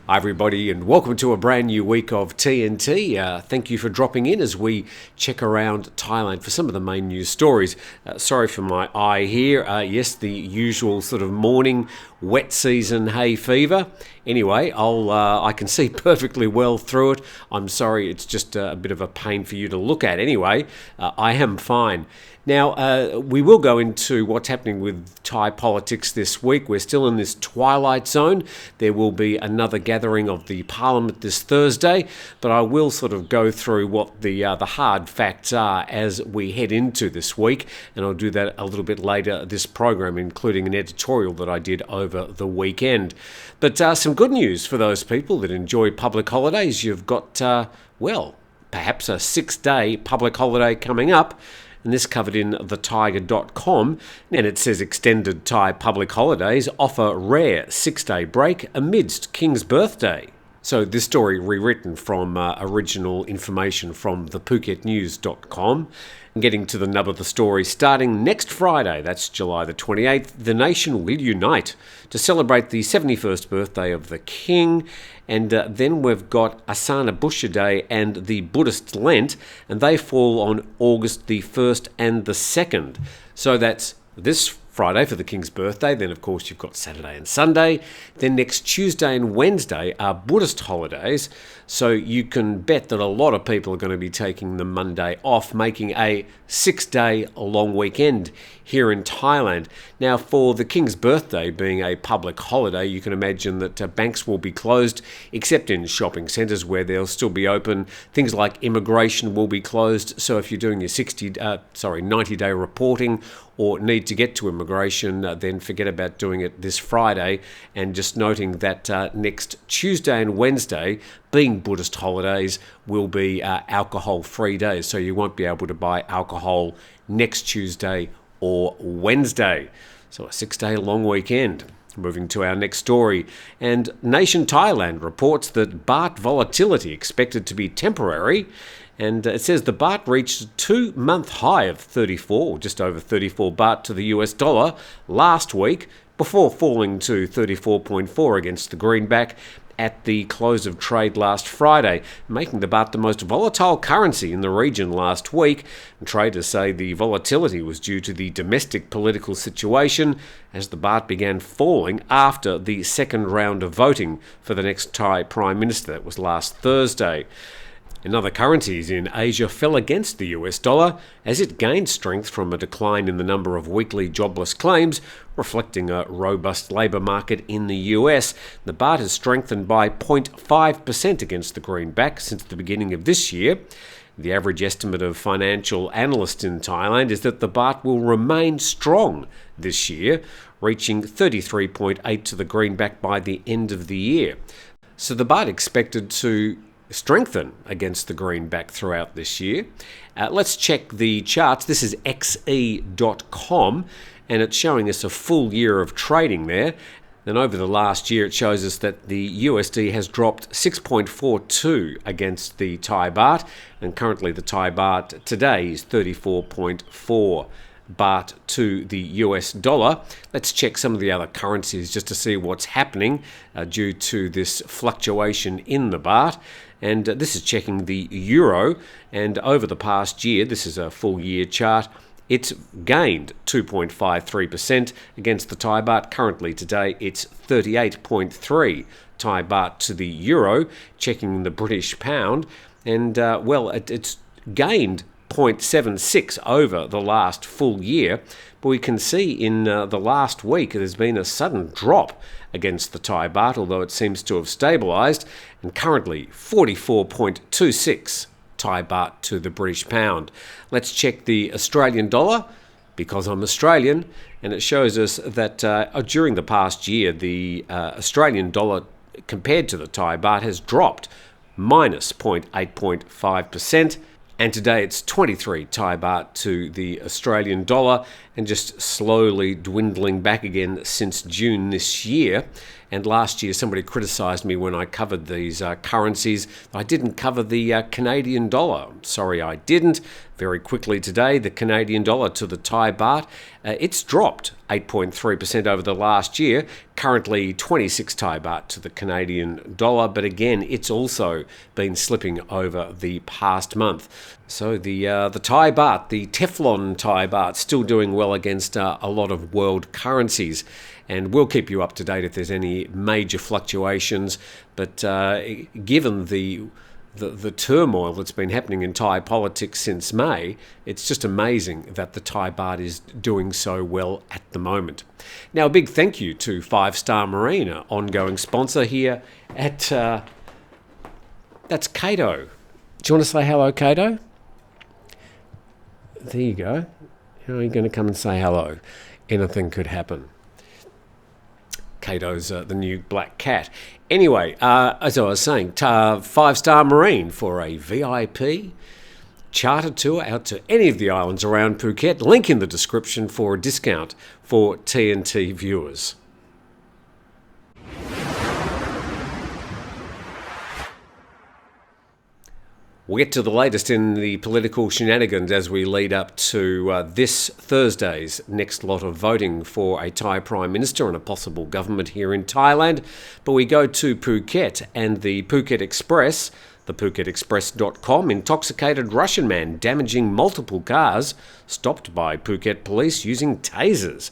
Hi everybody, and welcome to a brand new week of TNT. Thank you for dropping in as we check around Thailand for some of the main news stories. Sorry for my eye here. Yes, the usual sort of morning wet season hay fever. Anyway, I can see perfectly well through it. I'm sorry, it's just a bit of a pain for you to look at. Anyway, I am fine. Now, we will go into what's happening with Thai politics this week. We're still in this twilight zone. There will be another gathering of the Parliament this Thursday, but I will sort of go through what the hard facts are as we head into this week, and I'll do that a little bit later this program, including an editorial that I did over the weekend. But some good news for those people that enjoy public holidays. You've got, perhaps a 6-day public holiday coming up. And this covered in thetiger.com, and it says extended Thai public holidays offer rare 6-day break amidst King's birthday. So this story rewritten from original information from thephuket.news.com. And getting to the nub of the story, starting next Friday, that's July the 28th, the nation will unite to celebrate the 71st birthday of the King. And then we've got Asana Busha Day and the Buddhist Lent, and they fall on August the 1st and the 2nd. So that's this Friday for the King's birthday. Then, of course, you've got Saturday and Sunday. Then next Tuesday and Wednesday are Buddhist holidays. So you can bet that a lot of people are going to be taking the Monday off, making a 6-day long weekend here in Thailand. Now, for the King's birthday being a public holiday, you can imagine that banks will be closed, except in shopping centres where they'll still be open. Things like immigration will be closed. So if you're doing your 90-day reporting or need to get to immigration, then forget about doing it this Friday. And just noting that next Tuesday and Wednesday, being Buddhist holidays, will be alcohol-free days. So you won't be able to buy alcohol next Tuesday or Wednesday. So a 6-day long weekend. Moving to our next story, and Nation Thailand reports that baht volatility expected to be temporary, and it says the baht reached a 2-month high of 34, just over 34 baht to the US dollar last week, before falling to 34.4 against the greenback at the close of trade last Friday, making the baht the most volatile currency in the region last week. And traders say the volatility was due to the domestic political situation as the baht began falling after the second round of voting for the next Thai Prime Minister. That was last Thursday. And other currencies in Asia fell against the US dollar as it gained strength from a decline in the number of weekly jobless claims, reflecting a robust labour market in the US. The baht has strengthened by 0.5% against the greenback since the beginning of this year. The average estimate of financial analysts in Thailand is that the baht will remain strong this year, reaching 33.8 to the greenback by the end of the year. So the baht expected to strengthen against the greenback throughout this year. Let's check the charts. This is xe.com, and it's showing us a full year of trading there. Then over the last year, it shows us that the USD has dropped 6.42 against the Thai baht, and currently the Thai baht today is 34.4 baht to the US dollar. Let's check some of the other currencies just to see what's happening due to this fluctuation in the baht. And this is checking the euro, and over the past year, this is a full year chart, it's gained 2.53% against the Thai baht. Currently today, it's 38.3 Thai baht to the euro. Checking the British pound, and it's gained 0.76 over the last full year, but we can see in the last week there's been a sudden drop against the Thai baht, although it seems to have stabilised, and currently 44.26 Thai baht to the British pound. Let's check the Australian dollar, because I'm Australian, and it shows us that during the past year the Australian dollar compared to the Thai baht has dropped minus 0.8.5%. And today it's 23 Thai baht to the Australian dollar, and just slowly dwindling back again since June this year. And last year somebody criticised me when I covered these currencies. I didn't cover the Canadian dollar. Sorry, I didn't. Very quickly today, the Canadian dollar to the Thai baht, it's dropped 8.3% over the last year, currently 26 Thai baht to the Canadian dollar, but again, it's also been slipping over the past month. So the Thai baht, the Teflon Thai baht, still doing well against a lot of world currencies. And we'll keep you up to date if there's any major fluctuations. But given the turmoil that's been happening in Thai politics since May, it's just amazing that the Thai baht is doing so well at the moment. Now, a big thank you to 5 Star Marine, an ongoing sponsor here at... that's Cato. Do you want to say hello, Cato? There you go. How are you going to come and say hello? Anything could happen. Cato's the new black cat. Anyway, as I was saying, 5 Star Marine for a VIP charter tour out to any of the islands around Phuket. Link in the description for a discount for TNT viewers. We'll get to the latest in the political shenanigans as we lead up to this Thursday's next lot of voting for a Thai Prime Minister and a possible government here in Thailand. But we go to Phuket and the Phuket Express, the PhuketExpress.com. Intoxicated Russian man damaging multiple cars, stopped by Phuket police using tasers.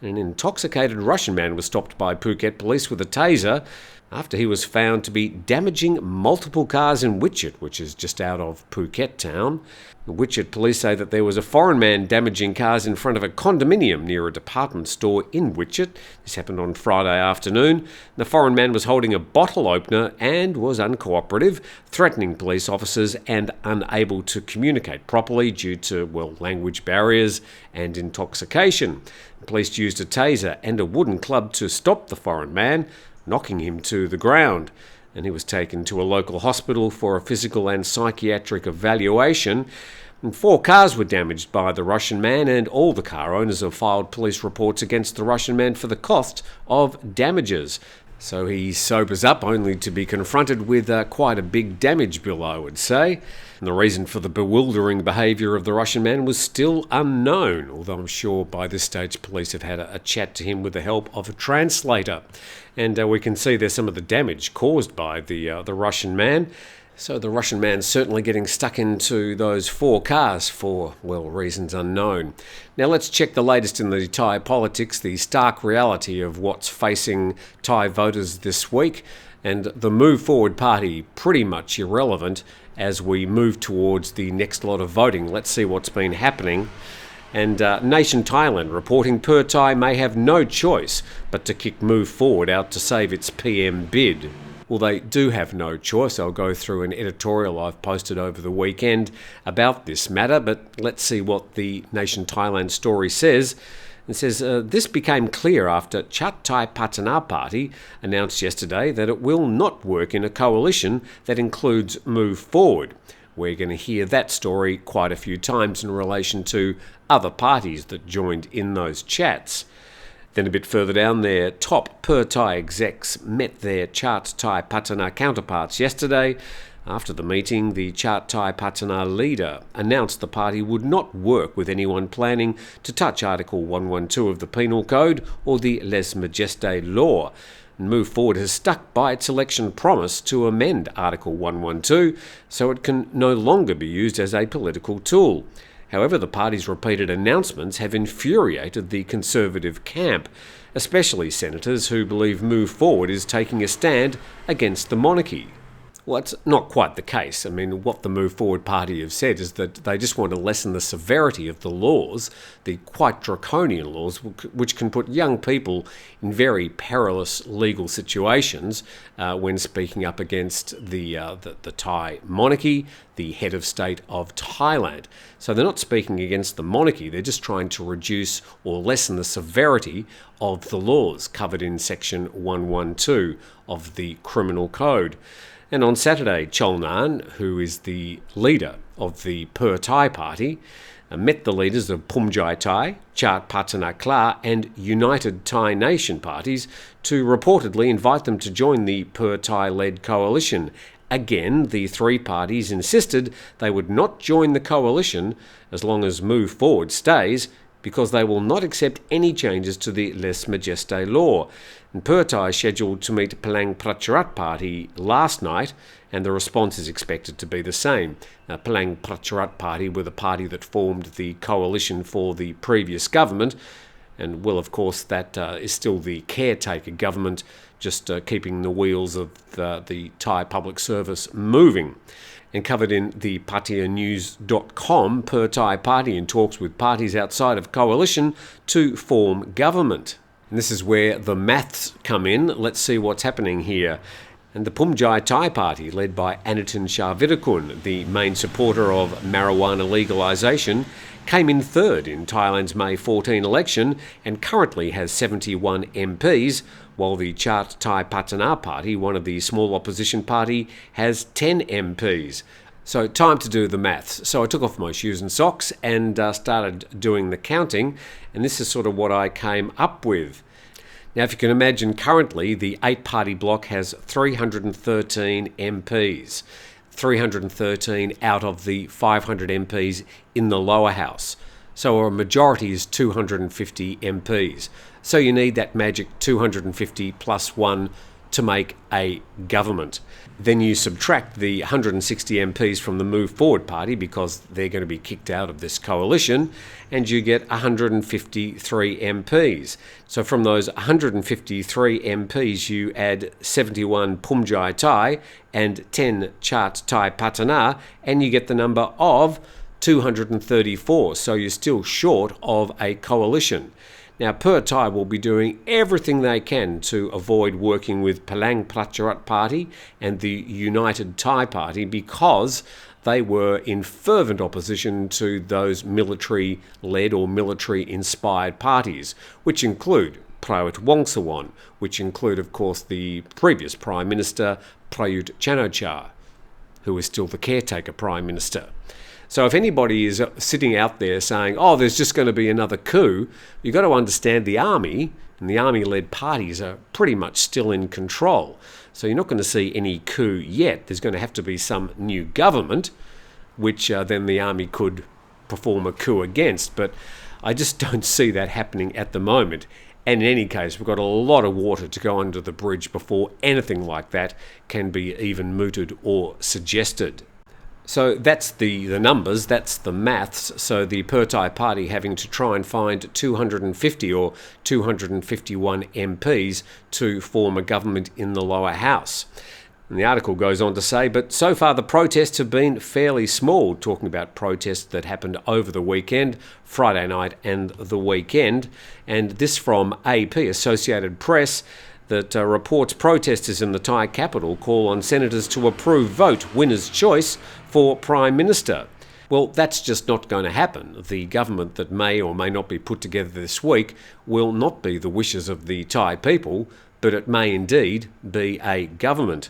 An intoxicated Russian man was stopped by Phuket police with a taser after he was found to be damaging multiple cars in Wichet, which is just out of Phuket town. The Wichet police say that there was a foreign man damaging cars in front of a condominium near a department store in Wichet. This happened on Friday afternoon. The foreign man was holding a bottle opener and was uncooperative, threatening police officers and unable to communicate properly due to, language barriers and intoxication. The police used a taser and a wooden club to stop the foreign man, knocking him to the ground, and he was taken to a local hospital for a physical and psychiatric evaluation. And 4 cars were damaged by the Russian man, and all the car owners have filed police reports against the Russian man for the cost of damages. So he sobers up only to be confronted with quite a big damage bill, I would say. And the reason for the bewildering behaviour of the Russian man was still unknown, although I'm sure by this stage police have had a chat to him with the help of a translator. And we can see there's some of the damage caused by the Russian man. So the Russian man's certainly getting stuck into those 4 cars for, reasons unknown. Now let's check the latest in the Thai politics, the stark reality of what's facing Thai voters this week, and the Move Forward party pretty much irrelevant as we move towards the next lot of voting. Let's see what's been happening. And Nation Thailand reporting Pheu Thai may have no choice but to kick Move Forward out to save its PM bid. Well, they do have no choice. I'll go through an editorial I've posted over the weekend about this matter, but let's see what the Nation Thailand story says. It says, this became clear after Chat Thai Patana Party announced yesterday that it will not work in a coalition that includes Move Forward. We're going to hear that story quite a few times in relation to other parties that joined in those chats. Then a bit further down, their top Pheu Thai execs met their Chat Thai Patana counterparts yesterday. After the meeting, the Chat Thai Patana leader announced the party would not work with anyone planning to touch Article 112 of the Penal Code or the Lèse Majesté law. Move Forward has stuck by its election promise to amend Article 112 so it can no longer be used as a political tool. However, the party's repeated announcements have infuriated the Conservative camp, especially senators who believe Move Forward is taking a stand against the monarchy. Well, it's not quite the case. I mean, what the Move Forward party have said is that they just want to lessen the severity of the laws, the quite draconian laws, which can put young people in very perilous legal situations when speaking up against the Thai monarchy, the head of state of Thailand. So they're not speaking against the monarchy, they're just trying to reduce or lessen the severity of the laws covered in Section 112 of the Criminal Code. And on Saturday, Cholnan, who is the leader of the Pheu Thai party, met the leaders of Phumjai Thai, Chat Patana Kla and United Thai Nation parties to reportedly invite them to join the Pheu Thai-led coalition Again, the three parties insisted they would not join the coalition as long as Move Forward stays, because they will not accept any changes to the Lèse Majesté law. And Pheu Thai is scheduled to meet Palang Pracharat Party last night, and the response is expected to be the same. Palang Pracharat Party were the party that formed the coalition for the previous government, and of course, that is still the caretaker government, just keeping the wheels of the Thai public service moving. And covered in the patianews.com, Pheu Thai Party in talks with parties outside of coalition to form government. And this is where the maths come in. Let's see what's happening here. And the Phumjai Thai Party, led by Anitin Charnvirakul, the main supporter of marijuana legalisation, came in third in Thailand's May 14 election and currently has 71 MPs, while the Chart Thai Patana Party, one of the small opposition party, has 10 MPs. So time to do the maths. So I took off my shoes and socks and started doing the counting, and this is sort of what I came up with. Now, if you can imagine, currently the 8-party bloc has 313 MPs. 313 out of the 500 MPs in the lower house. So a majority is 250 MPs. So you need that magic 250 plus 1 to make a government. Then you subtract the 160 MPs from the Move Forward Party, because they're going to be kicked out of this coalition, and you get 153 MPs. So from those 153 MPs, you add 71 Phumjai Thai and 10 Chart Thai Patana, and you get the number of 234. So you're still short of a coalition. Now, Pheu Thai will be doing everything they can to avoid working with Palang Pracharat Party and the United Thai Party, because they were in fervent opposition to those military-led or military-inspired parties, which include Prayut Wongsawan, which include, of course, the previous Prime Minister, Prayut Chan-o-cha, who is still the caretaker Prime Minister. So if anybody is sitting out there saying, oh, there's just going to be another coup, you've got to understand the army and the army-led parties are pretty much still in control. So you're not going to see any coup yet. There's going to have to be some new government, which then the army could perform a coup against. But I just don't see that happening at the moment. And in any case, we've got a lot of water to go under the bridge before anything like that can be even mooted or suggested. So that's the numbers, that's the maths. So the Pheu Thai Party having to try and find 250 or 251 MPs to form a government in the lower house. And the article goes on to say, but so far the protests have been fairly small, talking about protests that happened over the weekend, Friday night and the weekend. And this from AP, Associated Press, that reports protesters in the Thai capital call on senators to approve vote winner's choice for Prime Minister. Well, that's just not going to happen. The government that may or may not be put together this week will not be the wishes of the Thai people, but it may indeed be a government.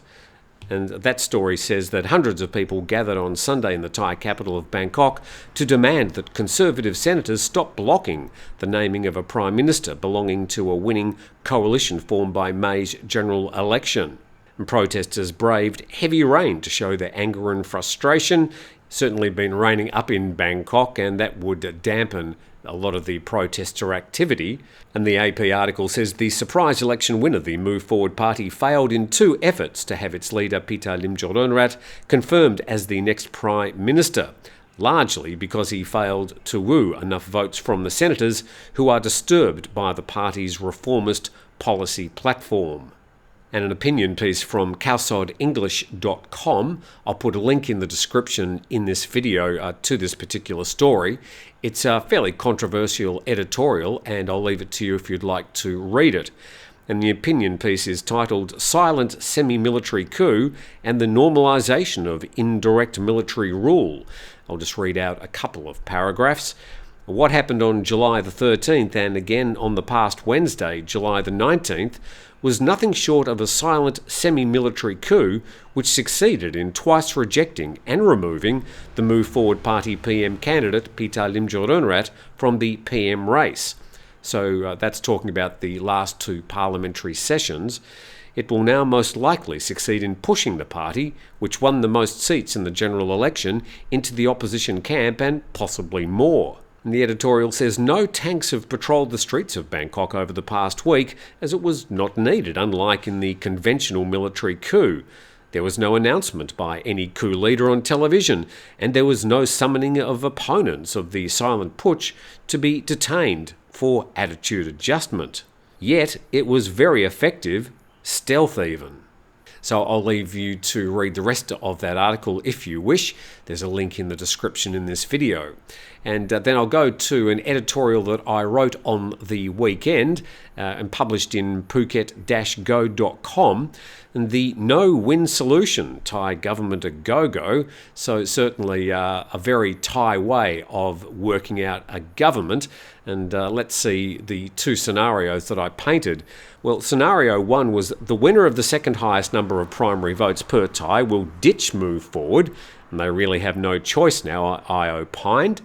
And that story says that hundreds of people gathered on Sunday in the Thai capital of Bangkok to demand that Conservative senators stop blocking the naming of a Prime Minister belonging to a winning coalition formed by May's general election. And protesters braved heavy rain to show their anger and frustration. Certainly been raining up in Bangkok, and that would dampen a lot of the protester activity. And the AP article says the surprise election winner, the Move Forward Party, failed in 2 efforts to have its leader Pita Limjaroenrat confirmed as the next Prime Minister, largely because he failed to woo enough votes from the senators who are disturbed by the party's reformist policy platform. And an opinion piece from KhaosodEnglish.com. I'll put a link in the description in this video to this particular story. It's a fairly controversial editorial, and I'll leave it to you if you'd like to read it. And the opinion piece is titled Silent Semi-Military Coup and the Normalisation of Indirect Military Rule. I'll just read out a couple of paragraphs. What happened on July the 13th and again on the past Wednesday, July the 19th, was nothing short of a silent semi-military coup which succeeded in twice rejecting and removing the Move Forward Party PM candidate Pita Limjaroenrat from the PM race. So that's talking about the last 2 parliamentary sessions. it will now most likely succeed in pushing the party, which won the most seats in the general election, into the opposition camp and possibly more. The editorial says no tanks have patrolled the streets of Bangkok over the past week, as it was not needed, unlike in the conventional military coup. There was no announcement by any coup leader on television, and there was no summoning of opponents of the silent putsch to be detained for attitude adjustment. Yet it was very effective, stealth even. So I'll leave you to read the rest of that article if you wish. There's a link in the description in this video. And then I'll go to an editorial that I wrote on the weekend and published in Phuket-go.com. And the no-win solution, Thai government a go-go. So certainly a very Thai way of working out a government. And let's see the two scenarios that I painted. Well, scenario one was the winner of the second highest number of primary votes per Thai will ditch Move Forward, and they really have no choice now, I opined,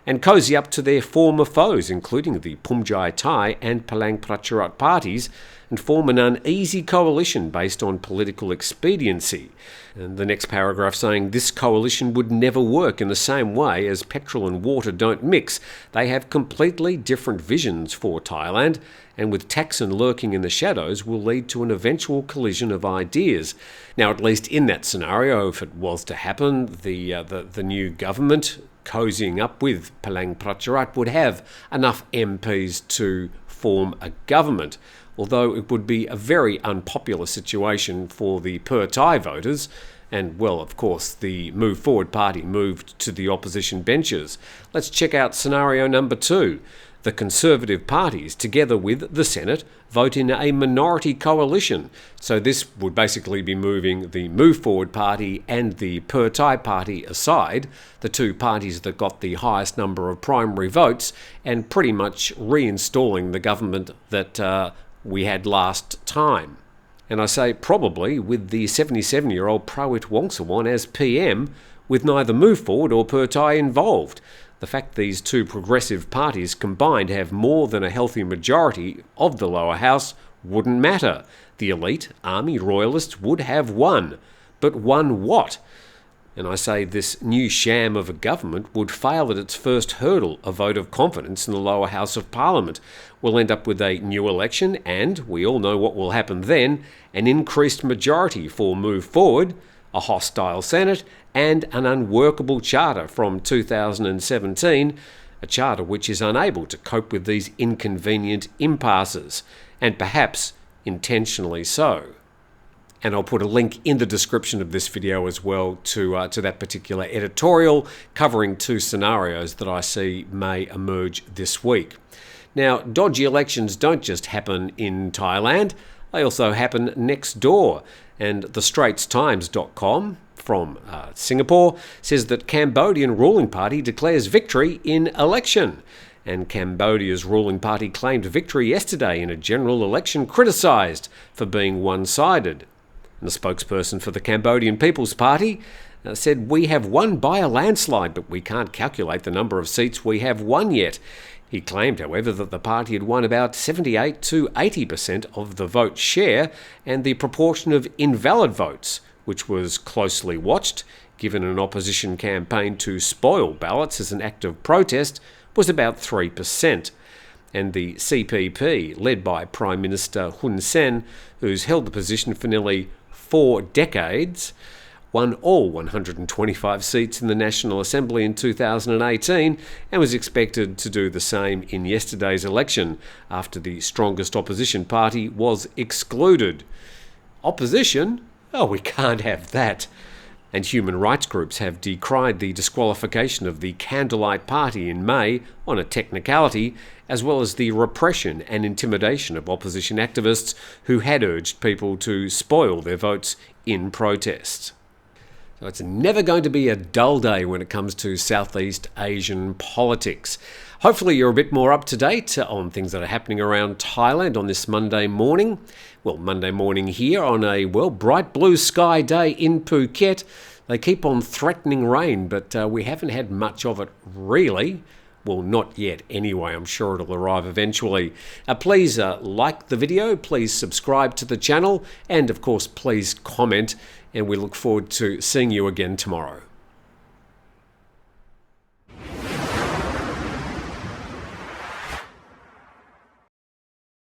and cozy up to their former foes, including the Phumjai Thai and Palang Pracharat parties, and form an uneasy coalition based on political expediency. And the next paragraph saying this coalition would never work in the same way as petrol and water don't mix. They have completely different visions for Thailand, and with Thaksin lurking in the shadows will lead to an eventual collision of ideas. Now, at least in that scenario, if it was to happen, the new government cozying up with Palang Pracharat would have enough MPs to form a government, although it would be a very unpopular situation for the per-Thai voters, and, well, of course, the Move Forward party moved to the opposition benches. Let's check out scenario number two. The Conservative parties, together with the Senate, vote in a minority coalition. So this would basically be moving the Move Forward party and the Per-Thai party aside, the two parties that got the highest number of primary votes, and pretty much reinstalling the government that we had last time. And I say probably with the 77-year-old Prawit Wongsuwon as PM, with neither Move Forward or Per-Thai involved. The fact these two progressive parties combined have more than a healthy majority of the lower house wouldn't matter. The elite, army royalists would have won. But won what? And I say this new sham of a government would fail at its first hurdle, a vote of confidence in the lower house of parliament. We'll end up with a new election and, we all know what will happen then, an increased majority for Move Forward, a hostile Senate, and an unworkable charter from 2017, a charter which is unable to cope with these inconvenient impasses, and perhaps intentionally so. And I'll put a link in the description of this video as well to that particular editorial covering two scenarios that I see may emerge this week. Now, dodgy elections don't just happen in Thailand, they also happen next door. And the StraitsTimes.com from Singapore says that Cambodian ruling party declares victory in election. And Cambodia's ruling party claimed victory yesterday in a general election criticised for being one-sided. And the spokesperson for the Cambodian People's Party said, "We have won by a landslide, but we can't calculate the number of seats we have won yet." He claimed, however, that the party had won about 78 to 80% of the vote share, and the proportion of invalid votes, which was closely watched, given an opposition campaign to spoil ballots as an act of protest, was about 3%. And the CPP, led by Prime Minister Hun Sen, who's held the position for nearly 4 decades, won all 125 seats in the National Assembly in 2018 and was expected to do the same in yesterday's election after the strongest opposition party was excluded. Opposition? Oh, we can't have that. And human rights groups have decried the disqualification of the Candlelight Party in May on a technicality, as well as the repression and intimidation of opposition activists who had urged people to spoil their votes in protest. So it's never going to be a dull day when it comes to Southeast Asian politics. Hopefully you're a bit more up to date on things that are happening around Thailand on this Monday morning. Well, Monday morning here on a, bright blue sky day in Phuket. They keep on threatening rain, but we haven't had much of it really. Well, not yet anyway. I'm sure it'll arrive eventually. Please like the video, please subscribe to the channel, and of course, please comment. And we look forward to seeing you again tomorrow.